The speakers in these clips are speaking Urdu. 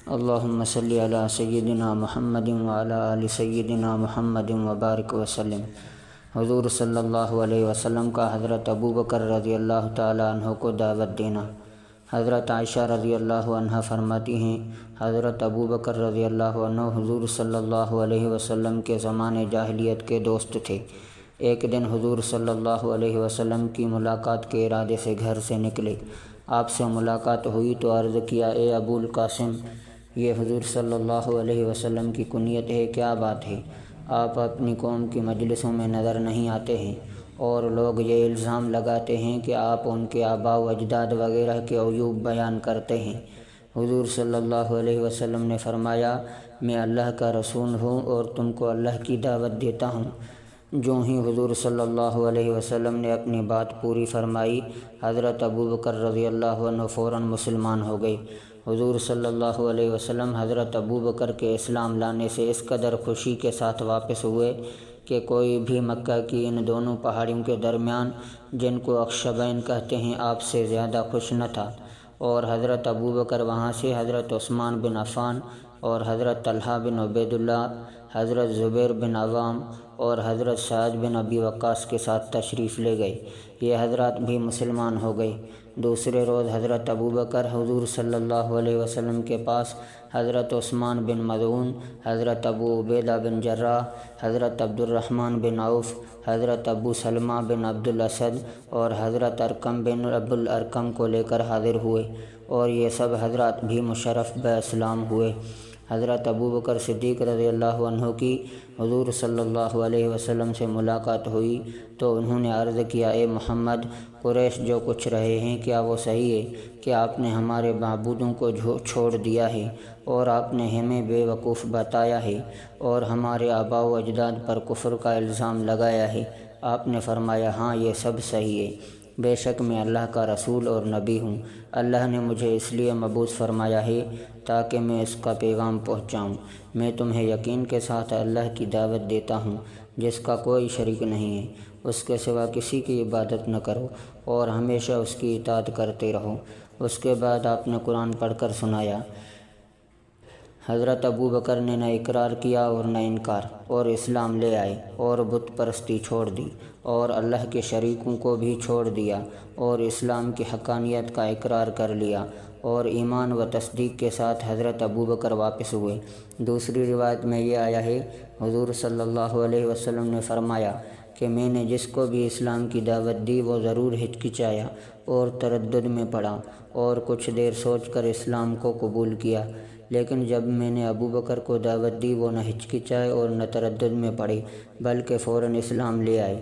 اللہم صلی علی سیدنا محمد وعلی آل سیدنا محمد وبارک وسلم۔ حضور صلی اللہ علیہ وسلم کا حضرت ابوبکر رضی اللہ تعالیٰ عنہ کو دعوت دینا۔ حضرت عائشہ رضی اللہ عنہ فرماتی ہیں، حضرت ابوبکر رضی اللہ عنہ حضور صلی اللہ علیہ وسلم کے زمانے جاہلیت کے دوست تھے۔ ایک دن حضور صلی اللہ علیہ وسلم کی ملاقات کے ارادے سے گھر سے نکلے۔ آپ سے ملاقات ہوئی تو عرض کیا، اے ابو القاسم، یہ حضور صلی اللہ علیہ وسلم کی کنیت ہے، کیا بات ہے؟ آپ اپنی قوم کی مجلسوں میں نظر نہیں آتے ہیں، اور لوگ یہ الزام لگاتے ہیں کہ آپ ان کے آباء و اجداد وغیرہ کے عیوب بیان کرتے ہیں۔ حضور صلی اللہ علیہ وسلم نے فرمایا، میں اللہ کا رسول ہوں اور تم کو اللہ کی دعوت دیتا ہوں۔ جو ہی حضور صلی اللہ علیہ وسلم نے اپنی بات پوری فرمائی، حضرت ابوبکر رضی اللہ عنہ فوراً مسلمان ہو گئے۔ حضور صلی اللہ علیہ وسلم حضرت ابوبکر کے اسلام لانے سے اس قدر خوشی کے ساتھ واپس ہوئے کہ کوئی بھی مکہ کی ان دونوں پہاڑیوں کے درمیان، جن کو اخشبین کہتے ہیں، آپ سے زیادہ خوش نہ تھا۔ اور حضرت ابوبکر وہاں سے حضرت عثمان بن عفان اور حضرت طلحہ بن عبید اللہ، حضرت زبیر بن عوام اور حضرت سعد بن ابی وقاص کے ساتھ تشریف لے گئے۔ یہ حضرات بھی مسلمان ہو گئے۔ دوسرے روز حضرت ابوبکر حضور صلی اللہ علیہ وسلم کے پاس حضرت عثمان بن مظعون، حضرت ابو عبیدہ بن جراح، حضرت عبد الرحمن بن عوف، حضرت ابو سلمہ بن عبد الاسد اور حضرت ارقم بن ابو الارقم کو لے کر حاضر ہوئے، اور یہ سب حضرات بھی مشرف باسلام ہوئے۔ حضرت ابوبکر صدیق رضی اللہ عنہ کی حضور صلی اللہ علیہ وسلم سے ملاقات ہوئی تو انہوں نے عرض کیا، اے محمد، قریش جو کچھ رہے ہیں، کیا وہ صحیح ہے کہ آپ نے ہمارے معبودوں کو چھوڑ دیا ہے اور آپ نے ہمیں بے وقوف بتایا ہے اور ہمارے آباء و اجداد پر کفر کا الزام لگایا ہے؟ آپ نے فرمایا، ہاں، یہ سب صحیح ہے۔ بے شک میں اللہ کا رسول اور نبی ہوں۔ اللہ نے مجھے اس لیے مبعوث فرمایا ہے تاکہ میں اس کا پیغام پہنچاؤں۔ میں تمہیں یقین کے ساتھ اللہ کی دعوت دیتا ہوں، جس کا کوئی شریک نہیں ہے، اس کے سوا کسی کی عبادت نہ کرو اور ہمیشہ اس کی اطاعت کرتے رہو۔ اس کے بعد آپ نے قرآن پڑھ کر سنایا۔ حضرت ابوبکر نے نہ اقرار کیا اور نہ انکار، اور اسلام لے آئے اور بت پرستی چھوڑ دی اور اللہ کے شریکوں کو بھی چھوڑ دیا اور اسلام کی حقانیت کا اقرار کر لیا، اور ایمان و تصدیق کے ساتھ حضرت ابوبکر واپس ہوئے۔ دوسری روایت میں یہ آیا ہے، حضور صلی اللہ علیہ وسلم نے فرمایا کہ میں نے جس کو بھی اسلام کی دعوت دی وہ ضرور ہچکچایا اور تردد میں پڑا اور کچھ دیر سوچ کر اسلام کو قبول کیا، لیکن جب میں نے ابوبکر کو دعوت دی وہ نہ ہچکچائے اور نہ تردد میں پڑے بلکہ فوراً اسلام لے آئے۔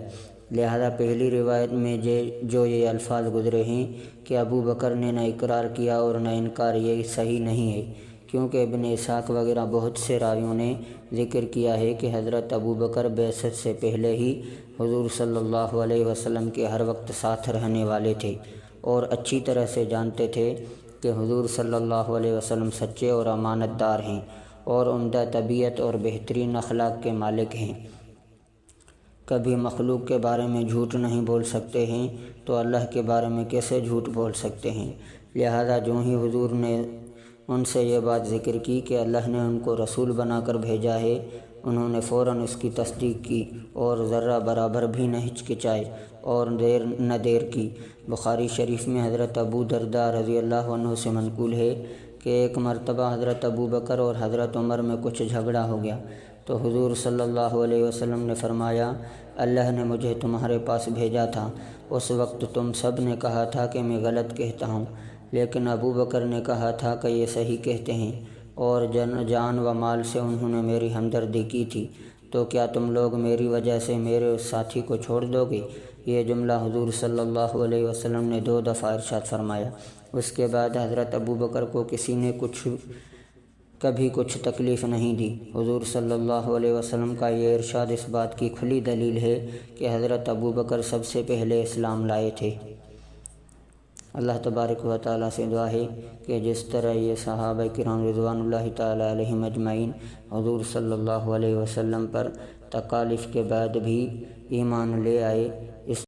لہذا پہلی روایت میں جو یہ الفاظ گزرے ہیں کہ ابوبکر نے نہ اقرار کیا اور نہ انکار، یہ صحیح نہیں ہے، کیونکہ ابن اسحاق وغیرہ بہت سے راویوں نے ذکر کیا ہے کہ حضرت ابوبکر بعثت سے پہلے ہی حضور صلی اللہ علیہ وسلم کے ہر وقت ساتھ رہنے والے تھے اور اچھی طرح سے جانتے تھے کہ حضور صلی اللہ علیہ وسلم سچے اور امانت دار ہیں اور عمدہ طبیعت اور بہترین اخلاق کے مالک ہیں۔ کبھی مخلوق کے بارے میں جھوٹ نہیں بول سکتے ہیں تو اللہ کے بارے میں کیسے جھوٹ بول سکتے ہیں؟ لہذا جو ہی حضور نے ان سے یہ بات ذکر کی کہ اللہ نے ان کو رسول بنا کر بھیجا ہے، انہوں نے فوراً اس کی تصدیق کی اور ذرہ برابر بھی نہ ہچکچائے اور دیر کی۔ بخاری شریف میں حضرت ابو درداء رضی اللہ عنہ سے منقول ہے کہ ایک مرتبہ حضرت ابوبکر اور حضرت عمر میں کچھ جھگڑا ہو گیا تو حضور صلی اللہ علیہ وسلم نے فرمایا، اللہ نے مجھے تمہارے پاس بھیجا تھا، اس وقت تم سب نے کہا تھا کہ میں غلط کہتا ہوں، لیکن ابوبکر نے کہا تھا کہ یہ صحیح کہتے ہیں، اور جان و مال سے انہوں نے میری ہمدردی کی تھی، تو کیا تم لوگ میری وجہ سے میرے اس ساتھی کو چھوڑ دو گے؟ یہ جملہ حضور صلی اللہ علیہ وسلم نے 2 دفعہ ارشاد فرمایا۔ اس کے بعد حضرت ابوبکر کو کسی نے کبھی کچھ تکلیف نہیں دی۔ حضور صلی اللہ علیہ وسلم کا یہ ارشاد اس بات کی کھلی دلیل ہے کہ حضرت ابوبکر سب سے پہلے اسلام لائے تھے۔ اللہ تبارک و تعالیٰ سے دعا ہے کہ جس طرح یہ صحابہ کرام رضوان اللہ تعالیٰ علیہم اجمعین حضور صلی اللہ علیہ وسلم پر تکالیف کے بعد بھی ایمان لے آئے، اس